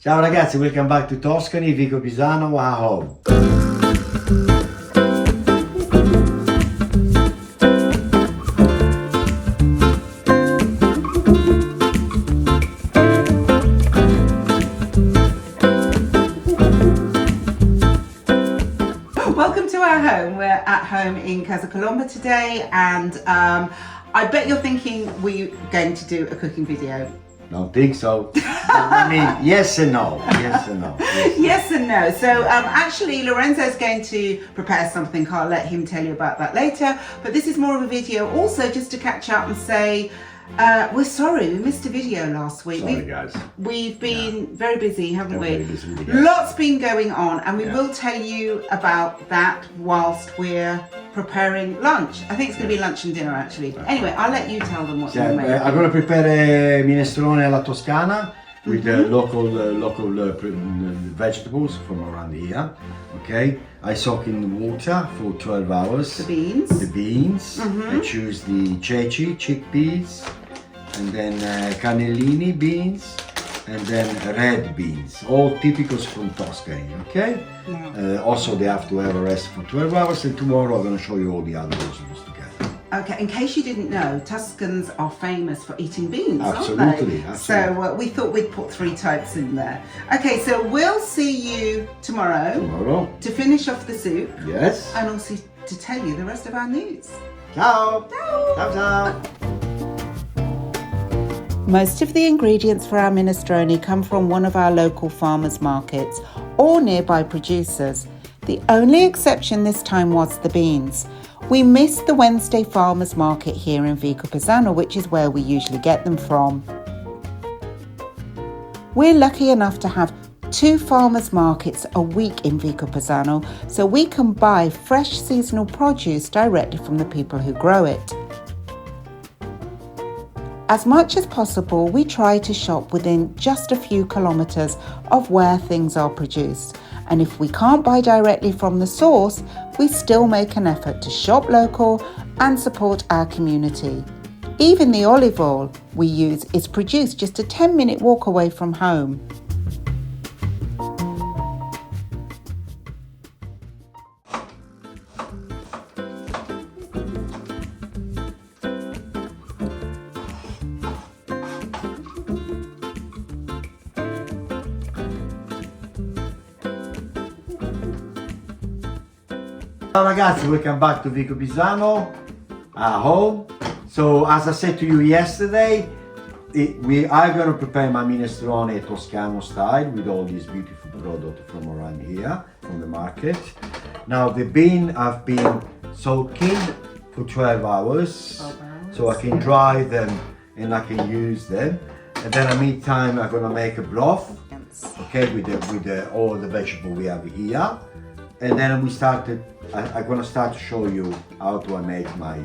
Ciao ragazzi, welcome back to Tuscany, Vicopisano, our home. Welcome to our home. We're at home in Casa Colomba today, and I bet you're thinking we're going to do a cooking video. Don't think so. I mean, yes and no. Yes and no. Yes and no. So actually Lorenzo's going to prepare something. I'll let him tell you about that later. But this is more of a video also just to catch up and say, we're sorry, we missed a video last week. Sorry guys. We've been very busy, haven't we? Very busy with the guys. Lots been going on, and we will tell you about that whilst we're preparing lunch. I think it's going to be lunch and dinner actually. Anyway, I'll let you tell them what you're making. I'm going to prepare minestrone alla Toscana with the local vegetables from around here. Okay, I soak in water for 12 hours. The beans. The beans. I choose the chickpeas, and then cannellini beans, and then red beans, all typicals from Tuscany, okay? Yeah. Also, they have to have a rest for 12 hours, and tomorrow I'm going to show you all the other vegetables together. Okay, in case you didn't know, Tuscans are famous for eating beans, Absolutely, aren't they? absolutely. So we thought we'd put 3 types in there. Okay, so we'll see you tomorrow to finish off the soup. Yes. And also to tell you the rest of our news. Ciao. Ciao. Ciao, ciao. Most of the ingredients for our minestrone come from one of our local farmers markets or nearby producers. The only exception this time was the beans. We missed the Wednesday farmers market here in Vicopisano, which is where we usually get them from. We're lucky enough to have 2 farmers markets a week in Vicopisano, so we can buy fresh seasonal produce directly from the people who grow it. As much as possible, we try to shop within just a few kilometres of where things are produced. And if we can't buy directly from the source, we still make an effort to shop local and support our community. Even the olive oil we use is produced just a 10-minute walk away from home. Ciao ragazzi, welcome back to Vicopisano, our home. So as I said to you yesterday, we are going to prepare my minestrone Toscano style with all these beautiful products from around here, from the market. Now the beans have been soaking for 12 hours, so I can dry them and I can use them. And then in the meantime I'm going to make a broth, okay, with all the vegetables we have here. And then I'm going to start to show you how to make my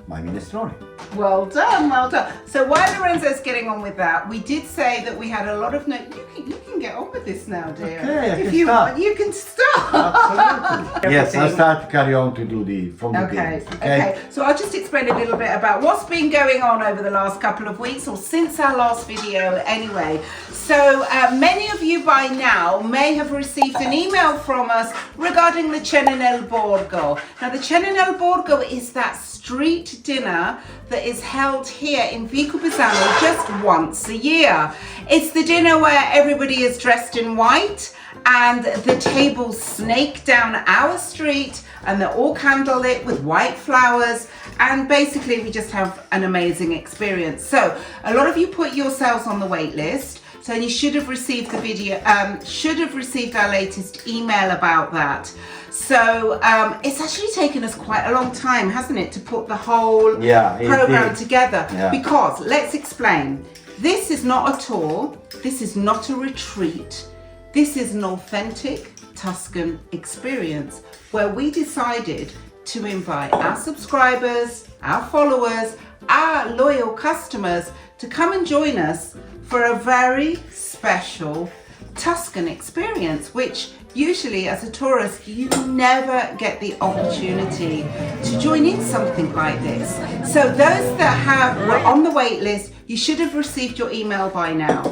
minestrone. Well done, well done. So while Lorenzo's getting on with that, we did say that we had a lot of notes. You can get on with this now, dear. Okay, if you want, you can start. Absolutely. Yes, I'll start to carry on to do the beans. Okay. So I'll just explain a little bit about what's been going on over the last couple of weeks, or since our last video anyway. So many of you by now may have received an email from us regarding the Cena nel Borgo. Now the Cena nel Borgo is that street dinner that is held here in Vicopisano just once a year. It's the dinner where everybody is dressed in white and the tables snake down our street and they're all candlelit with white flowers, and basically we just have an amazing experience. So a lot of you put yourselves on the wait list. So you should have received the video, should have received our latest email about that. So it's actually taken us quite a long time, hasn't it, to put the whole program together? Yeah. Because, let's explain, this is not a tour, this is not a retreat, this is an authentic Tuscan experience where we decided to invite our subscribers, our followers, our loyal customers to come and join us for a very special Tuscan experience, which usually as a tourist you never get the opportunity to join in something like this. So those that were on the wait list, you should have received your email by now.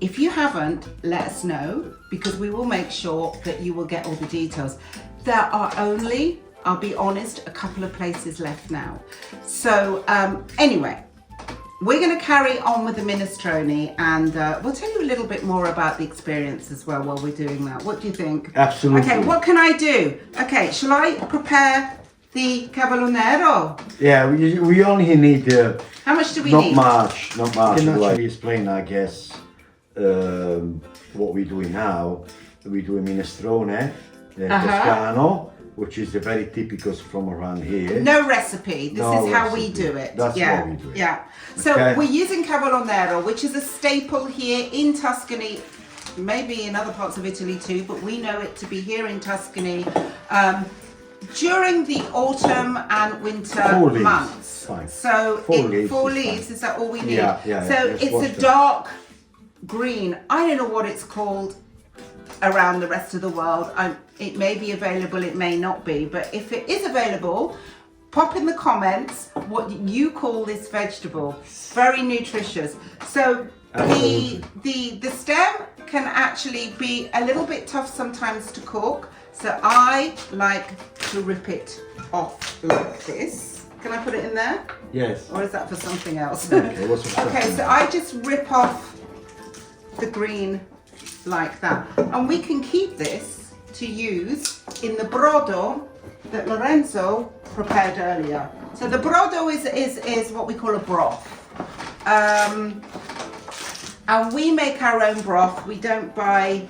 If you haven't, let us know, because we will make sure that you will get all the details. There are only, I'll be honest, a couple of places left now. So anyway, we're going to carry on with the minestrone, and we'll tell you a little bit more about the experience as well while we're doing that. What do you think? Absolutely. Okay, what can I do? Okay, shall I prepare the cavolo? Yeah, we only need... How much do we not need? Much. I can actually explain, I guess, what we're doing now. We're doing minestrone, Toscano, which is a very typical from around here. No recipe. This is how we do it. That's how we do it. Yeah. So we're using cavolo, which is a staple here in Tuscany, maybe in other parts of Italy too, but we know it to be here in Tuscany during the autumn and winter months. Fine. So four leaves. Is that all we need? Yeah. So it's a dark green. I don't know what it's called around the rest of the world. It may be available, it may not be, but if it is available, pop in the comments what you call this vegetable. It's very nutritious. So the stem can actually be a little bit tough sometimes to cook, so I like to rip it off like this. Can I put it in there? Yes. Or is that for something else? Okay, so I just rip off the green like that, and we can keep this to use in the brodo that Lorenzo prepared earlier. So the brodo is what we call a broth, and we make our own broth. We don't buy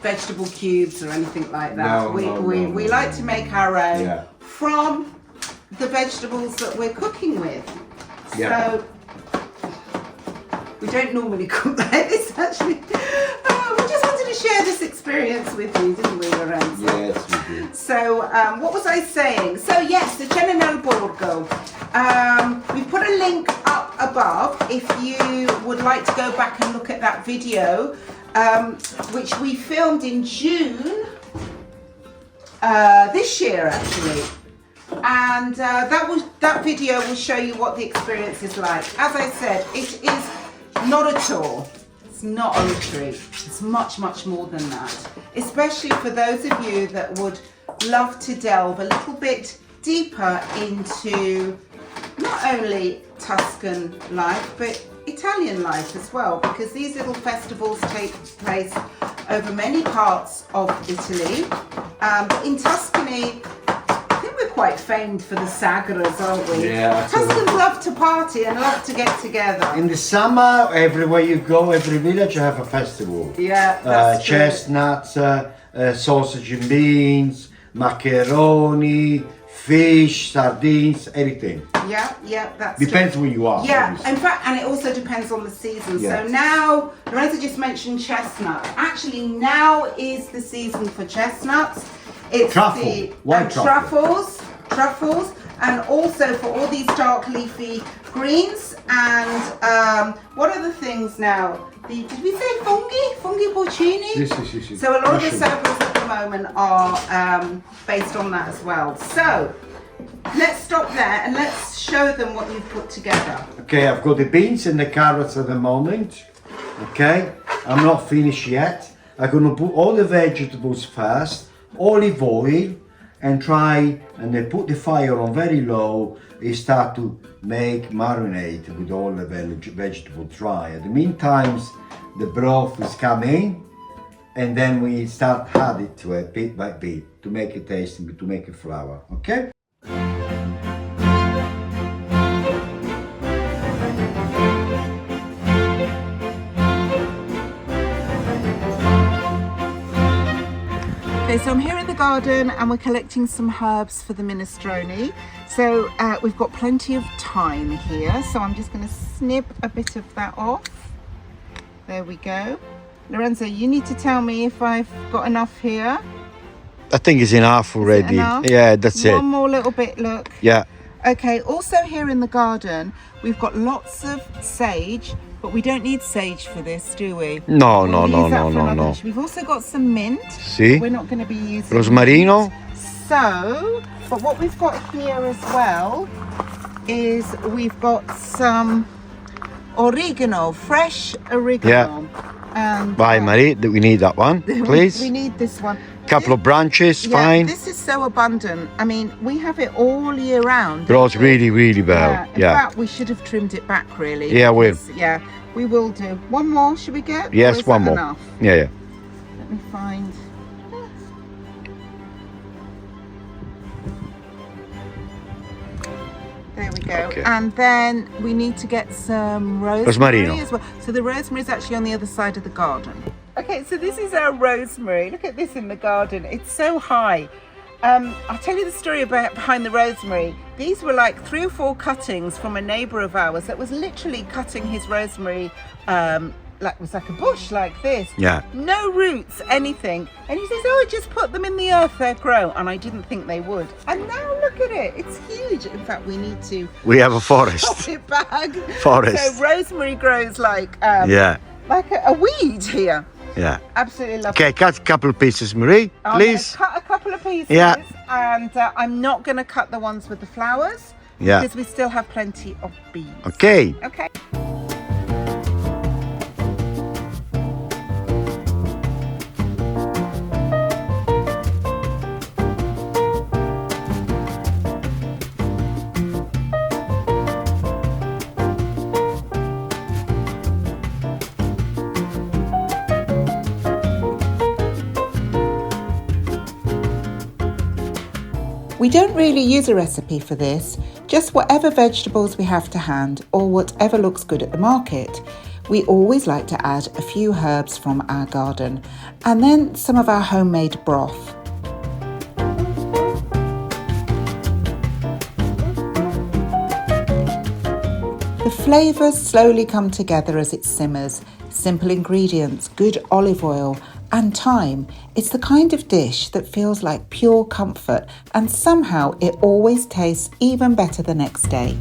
vegetable cubes or anything like that. We like to make our own from the vegetables that we're cooking with. So we don't normally cook like this, actually. We just wanted to share this experience with you, didn't we, Lorenzo? Yes, we did. So, what was I saying? So, yes, the Cena nel Borgo. We put a link up above if you would like to go back and look at that video, which we filmed in June this year, actually. And that video will show you what the experience is like. As I said, it is not a tour. It's not a retreat. It's much, much more than that. Especially for those of you that would love to delve a little bit deeper into not only Tuscan life, but Italian life as well, because these little festivals take place over many parts of Italy. In Tuscany, we're quite famed for the sagras, aren't we? Yeah, Tuscans love to party and love to get together. In the summer, everywhere you go, every village you have a festival. Yeah, that's true. Chestnuts, sausage and beans, macaroni, fish, sardines, everything. Yeah, that's depends true. where you are. Yeah, obviously. in fact, and it also depends on the season. Yeah. So now, Lorenzo just mentioned chestnut. Actually, now is the season for chestnuts. It's truffles, and also for all these dark leafy greens. And what are the things now? Did we say fungi porcini? Yes. So a lot of the circles at the moment are based on that as well. So let's stop there and let's show them what you've put together. Okay, I've got the beans and the carrots at the moment. Okay, I'm not finished yet. I'm gonna put all the vegetables first, olive oil, and then put the fire on very low. And start to marinate with all the vegetables dry. At the meantime, the broth is coming, and then we start add it to it bit by bit to make it taste and to make it flour. Okay. Okay, so I'm here in the garden and we're collecting some herbs for the minestrone. So we've got plenty of thyme here, so I'm just going to snip a bit of that off. There we go. Lorenzo, you need to tell me if I've got enough here. I think it's enough already. Yeah, that's it. One more little bit, look. Yeah. Okay, also here in the garden, we've got lots of sage, but we don't need sage for this, do we? No. We've also got some mint. See? We're not going to be using Rosmarino. So, but what we've got here as well is we've got some oregano, fresh oregano. And, Vai, Marie, we need that one, please. We need this one. Couple of branches, Yeah, fine. this is so abundant. I mean, we have it all year round. Grows really, really well. In fact, we should have trimmed it back, really. Yeah, Yeah, we will do. One more, should we get? Yes, one more. Enough? Yeah. Let me find. There we go. Okay. And then we need to get some rosemary as well. So the rosemary is actually on the other side of the garden. Okay, so this is our rosemary. Look at this in the garden. It's so high. I'll tell you the story behind the rosemary. These were like 3 or 4 cuttings from a neighbour of ours that was literally cutting his rosemary was like a bush like this. Yeah. No roots, anything. And he says, oh, just put them in the earth, they'll grow. And I didn't think they would. And now look at it, it's huge. In fact, we need to... We have a forest. Chop it back. Forest. So rosemary grows like like a weed here. Yeah. Absolutely lovely. Okay, cut a couple of pieces, Marie, please. Cut a couple of pieces. Yeah. And I'm not going to cut the ones with the flowers. Yeah. Because we still have plenty of bees. Okay. Okay. We don't really use a recipe for this, just whatever vegetables we have to hand or whatever looks good at the market. We always like to add a few herbs from our garden and then some of our homemade broth. The flavours slowly come together as it simmers. Simple ingredients, good olive oil and thyme. It's the kind of dish that feels like pure comfort, and somehow it always tastes even better the next day.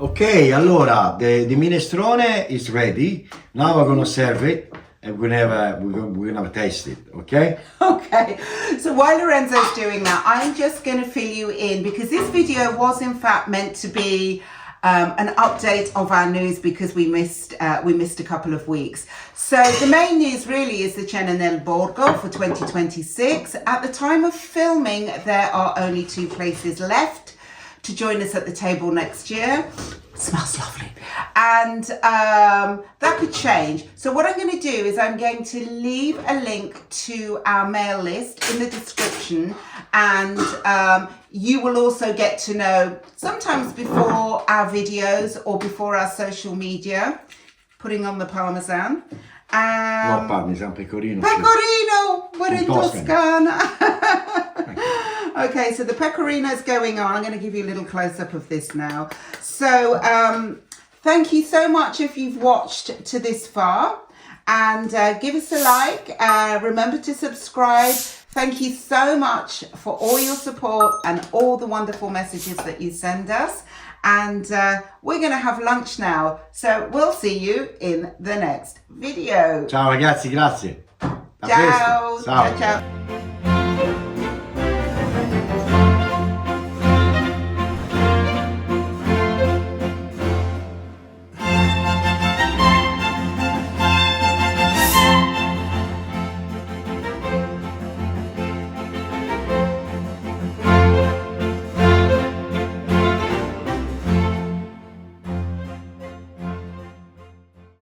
Okay, allora the minestrone is ready. Now we're gonna serve it and we're gonna have a taste it, okay? Okay, so while Lorenzo's doing that, I'm just going to fill you in because this video was in fact meant to be an update of our news because we missed a couple of weeks. So the main news really is the Cena nel Borgo for 2026. At the time of filming, there are only 2 places left to join us at the table next year. Smells lovely. And that could change. So what I'm going to do is I'm going to leave a link to our mail list in the description, and you will also get to know sometimes before our videos or before our social media, putting on the Parmesan. No Parmesan, pecorino. Pecorino! We're in Tuscan. Toscana. Okay, so the pecorino is going on. I'm going to give you a little close-up of this now. So thank you so much if you've watched to this far. And give us a like. Remember to subscribe. Thank you so much for all your support and all the wonderful messages that you send us. And we're going to have lunch now. So we'll see you in the next video. Ciao ragazzi, grazie. A Ciao. presto. Ciao. Ciao.